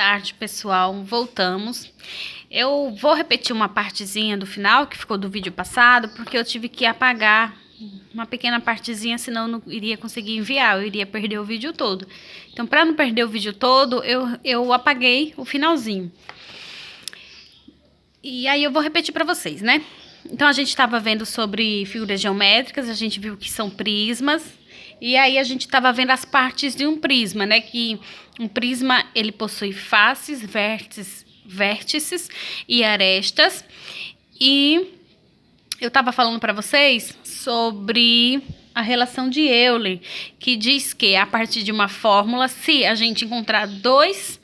tarde, pessoal. Voltamos. Eu vou repetir uma partezinha do final que ficou do vídeo passado, porque eu tive que apagar uma pequena partezinha, senão eu não iria conseguir enviar, eu iria perder o vídeo todo. Então, para não perder o vídeo todo, eu apaguei o finalzinho. E aí eu vou repetir para vocês, né? Então, a gente estava vendo sobre figuras geométricas, a gente viu que são prismas. E aí a gente estava vendo as partes de um prisma, né? Que um prisma, ele possui faces, vértices e arestas. E eu estava falando para vocês sobre a relação de Euler, que diz que a partir de uma fórmula, se a gente encontrar duas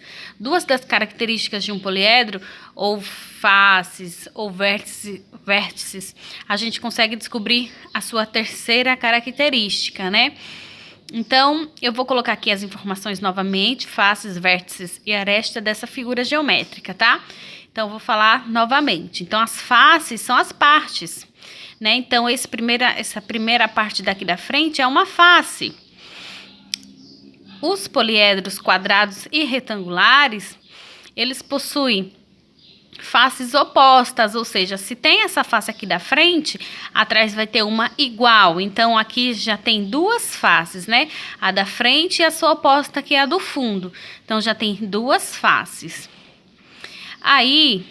das características de um poliedro, ou faces, ou vértices, a gente consegue descobrir a sua terceira característica, né? Então, eu vou colocar aqui as informações novamente, faces, vértices e aresta dessa figura geométrica, tá? Então, eu vou falar novamente. Então, as faces são as partes, né? Então, essa primeira parte daqui da frente é uma face. Os poliedros quadrados e retangulares, eles possuem faces opostas, ou seja, se tem essa face aqui da frente, atrás vai ter uma igual. Então, aqui já tem duas faces, né? A da frente e a sua oposta, que é a do fundo. Então, já tem duas faces. Aí,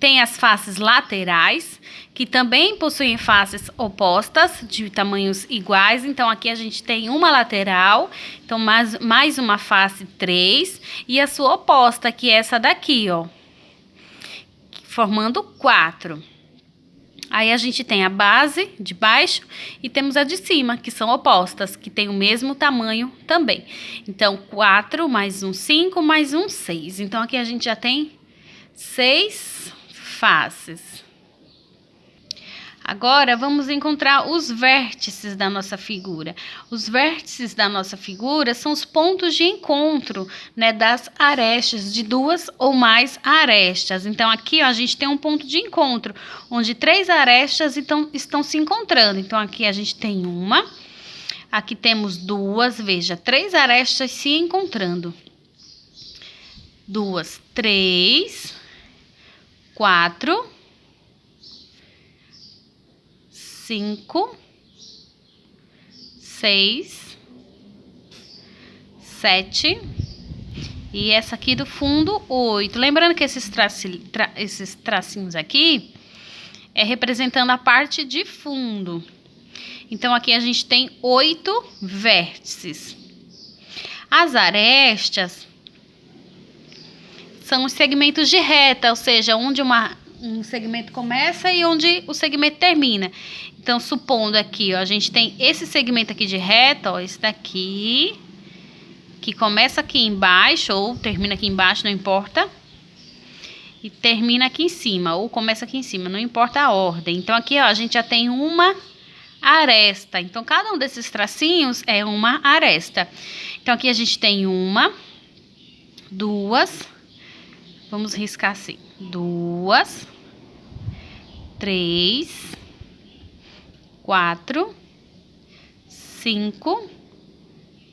tem as faces laterais, que também possuem faces opostas, de tamanhos iguais. Então, aqui a gente tem uma lateral, então mais uma face 3, e a sua oposta, que é essa daqui, ó, formando 4. Aí, a gente tem a base de baixo e temos a de cima, que são opostas, que tem o mesmo tamanho também. Então, 4 mais um 5 mais um 6. Então, aqui a gente já tem 6 faces. Agora, vamos encontrar os vértices da nossa figura. Os vértices da nossa figura são os pontos de encontro, né, das arestas, de duas ou mais arestas. Então, aqui, ó, a gente tem um ponto de encontro, onde 3 arestas estão se encontrando. Então, aqui a gente tem uma, aqui temos 2, veja, 3 arestas se encontrando. 2, 3, 4... 5, 6, 7 e essa aqui do fundo, 8. Lembrando que esses tracinhos aqui é representando a parte de fundo. Então, aqui a gente tem 8 vértices. As arestas são os segmentos de reta, ou seja, onde um segmento começa e onde o segmento termina. Então, supondo aqui, ó, a gente tem esse segmento aqui de reta, ó, esse daqui, que começa aqui embaixo ou termina aqui embaixo, não importa, e termina aqui em cima, ou começa aqui em cima, não importa a ordem. Então, aqui, ó, a gente já tem uma aresta. Então, cada um desses tracinhos é uma aresta. Então, aqui a gente tem uma, 2, vamos riscar assim, 2, 3, 4, 5,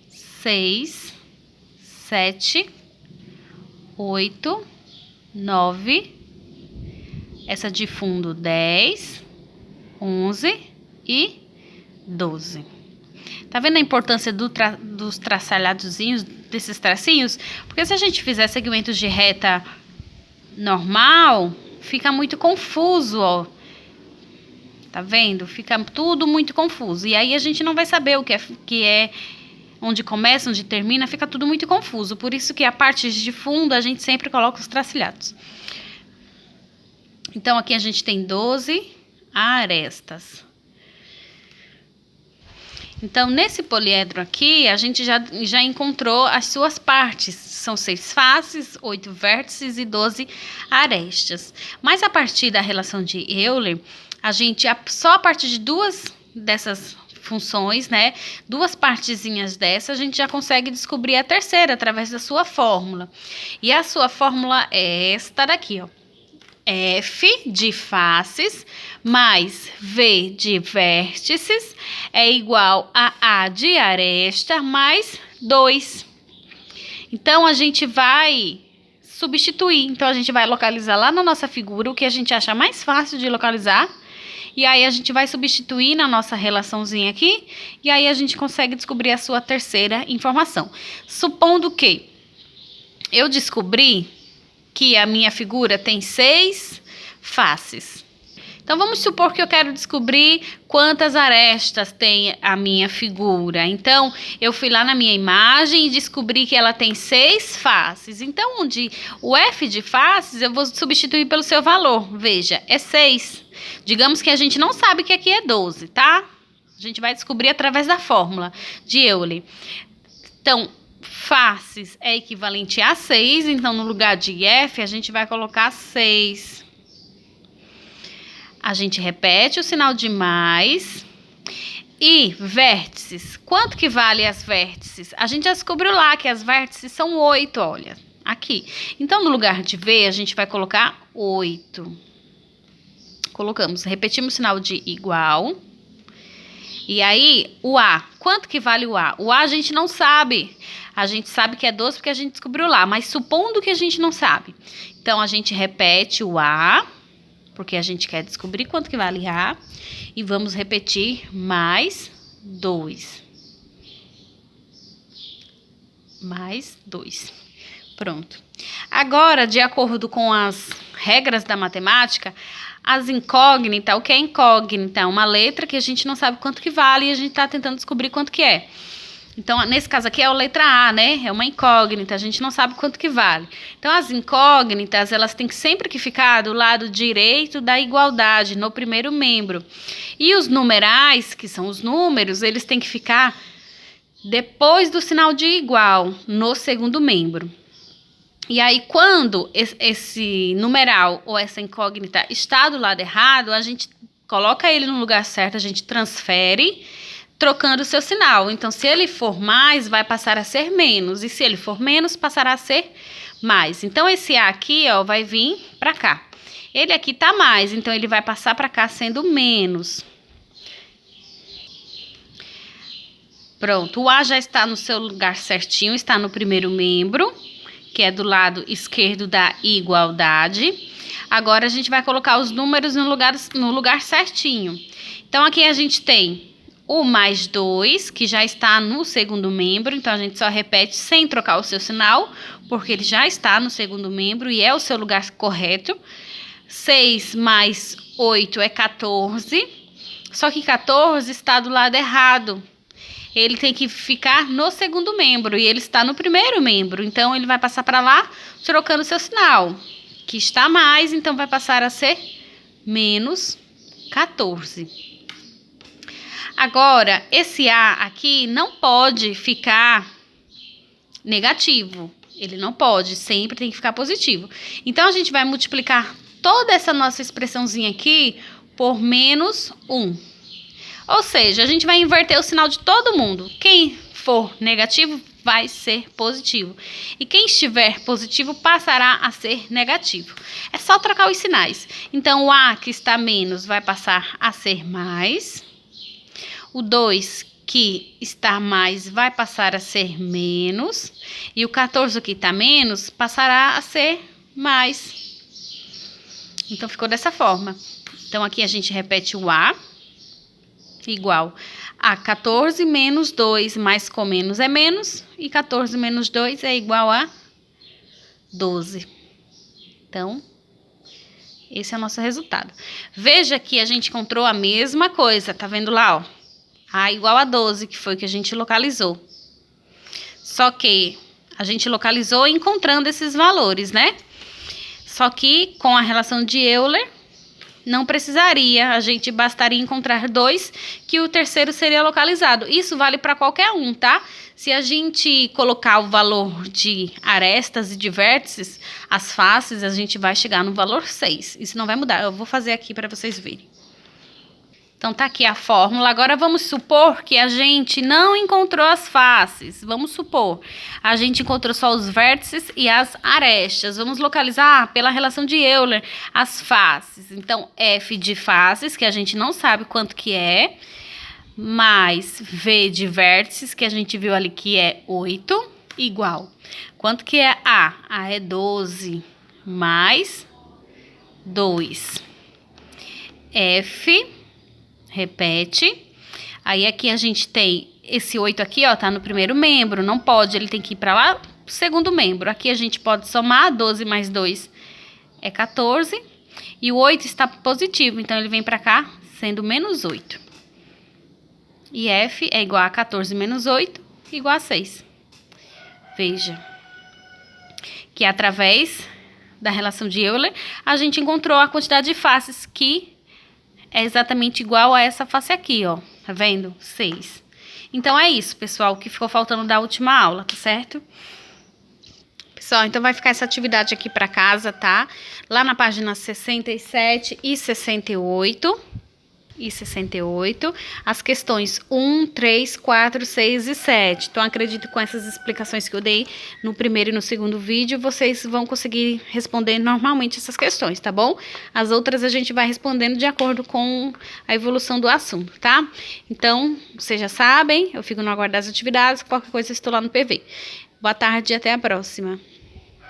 6, 7, 8, 9, essa de fundo 10, 11 e 12. Tá vendo a importância dos traçalhadozinhos, desses tracinhos? Porque se a gente fizer segmentos de reta normal, fica muito confuso, ó. Tá vendo? Fica tudo muito confuso. E aí a gente não vai saber o que é onde começa, onde termina, fica tudo muito confuso. Por isso que a parte de fundo a gente sempre coloca os tracilhados. Então, aqui a gente tem 12 arestas. Então, nesse poliedro aqui, a gente já encontrou as suas partes. São 6 faces, 8 vértices e 12 arestas. Mas a partir da relação de Euler, só a partir de duas dessas funções, né, 2 partezinhas dessa, a gente já consegue descobrir a terceira através da sua fórmula. E a sua fórmula é esta daqui, ó. F de faces mais V de vértices é igual a A de aresta mais 2. Então, a gente vai substituir. Então, a gente vai localizar lá na nossa figura o que a gente acha mais fácil de localizar. E aí, a gente vai substituir na nossa relaçãozinha aqui. E aí, a gente consegue descobrir a sua terceira informação. Supondo que eu descobri que a minha figura tem 6 faces. Então, vamos supor que eu quero descobrir quantas arestas tem a minha figura. Então, eu fui lá na minha imagem e descobri que ela tem 6 faces. Então, onde o f de faces, eu vou substituir pelo seu valor. Veja, é 6. Digamos que a gente não sabe que aqui é 12, tá? A gente vai descobrir através da fórmula de Euler. Então, faces é equivalente a 6. Então, no lugar de f, a gente vai colocar 6. A gente repete o sinal de mais. E vértices. Quanto que vale as vértices? A gente já descobriu lá que as vértices são 8, olha, aqui. Então, no lugar de V, a gente vai colocar 8. Colocamos, repetimos o sinal de igual. E aí, o A. Quanto que vale o A? O A a gente não sabe. A gente sabe que é 12 porque a gente descobriu lá. Mas supondo que a gente não sabe. Então, a gente repete o A. Porque a gente quer descobrir quanto que vale A. E vamos repetir mais 2. Mais 2. Pronto. Agora, de acordo com as regras da matemática, as incógnitas, o que é incógnita? É uma letra que a gente não sabe quanto que vale e a gente está tentando descobrir quanto que é. Então, nesse caso aqui é a letra A, né? É uma incógnita, a gente não sabe quanto que vale. Então, as incógnitas, elas têm sempre que ficar do lado direito da igualdade, no primeiro membro. E os numerais, que são os números, eles têm que ficar depois do sinal de igual, no segundo membro. E aí, quando esse numeral ou essa incógnita está do lado errado, a gente coloca ele no lugar certo, a gente transfere, trocando o seu sinal. Então, se ele for mais, vai passar a ser menos. E se ele for menos, passará a ser mais. Então, esse A aqui, ó, vai vir para cá. Ele aqui tá mais, então ele vai passar para cá sendo menos. Pronto, o A já está no seu lugar certinho, está no primeiro membro, que é do lado esquerdo da igualdade. Agora, a gente vai colocar os números no lugar certinho. Então, aqui a gente tem o mais 2, que já está no segundo membro, então a gente só repete sem trocar o seu sinal, porque ele já está no segundo membro e é o seu lugar correto. 6 mais 8 é 14, só que 14 está do lado errado. Ele tem que ficar no segundo membro e ele está no primeiro membro, então ele vai passar para lá trocando o seu sinal, que está mais, então vai passar a ser menos 14. Agora, esse A aqui não pode ficar negativo. Ele não pode, sempre tem que ficar positivo. Então, a gente vai multiplicar toda essa nossa expressãozinha aqui por menos 1. Ou seja, a gente vai inverter o sinal de todo mundo. Quem for negativo vai ser positivo. E quem estiver positivo passará a ser negativo. É só trocar os sinais. Então, o A que está menos vai passar a ser mais. O 2 que está mais vai passar a ser menos. E o 14 que está menos passará a ser mais. Então, ficou dessa forma. Então, aqui a gente repete o A igual a 14 menos 2, mais com menos é menos. E 14 menos 2 é igual a 12. Então, esse é o nosso resultado. Veja que a gente encontrou a mesma coisa, tá vendo lá, ó? A igual a 12, que foi o que a gente localizou. Só que a gente localizou encontrando esses valores, né? Só que com a relação de Euler, não precisaria, a gente bastaria encontrar 2, que o terceiro seria localizado. Isso vale para qualquer um, tá? Se a gente colocar o valor de arestas e de vértices, as faces, a gente vai chegar no valor 6. Isso não vai mudar, eu vou fazer aqui para vocês verem. Então, tá aqui a fórmula. Agora, vamos supor que a gente não encontrou as faces. Vamos supor, a gente encontrou só os vértices e as arestas. Vamos localizar pela relação de Euler as faces. Então, F de faces, que a gente não sabe quanto que é, mais V de vértices, que a gente viu ali que é 8, igual. Quanto que é A? A é 12 mais 2. F, repete. Aí aqui a gente tem esse 8 aqui, ó, tá no primeiro membro. Não pode, ele tem que ir pra lá pro segundo membro. Aqui a gente pode somar, 12 mais 2 é 14. E o 8 está positivo, então ele vem pra cá sendo menos 8. E F é igual a 14 menos 8, igual a 6. Veja que através da relação de Euler, a gente encontrou a quantidade de faces que é exatamente igual a essa face aqui, ó. Tá vendo? 6. Então, é isso, pessoal, o que ficou faltando da última aula, tá certo? Pessoal, então vai ficar essa atividade aqui pra casa, tá? Lá na página 67 e 68. As questões 1, 3, 4, 6 e 7. Então, acredito que com essas explicações que eu dei no primeiro e no segundo vídeo, vocês vão conseguir responder normalmente essas questões, tá bom? As outras a gente vai respondendo de acordo com a evolução do assunto, tá? Então, vocês já sabem, eu fico no aguardo das atividades, qualquer coisa eu estou lá no PV. Boa tarde e até a próxima.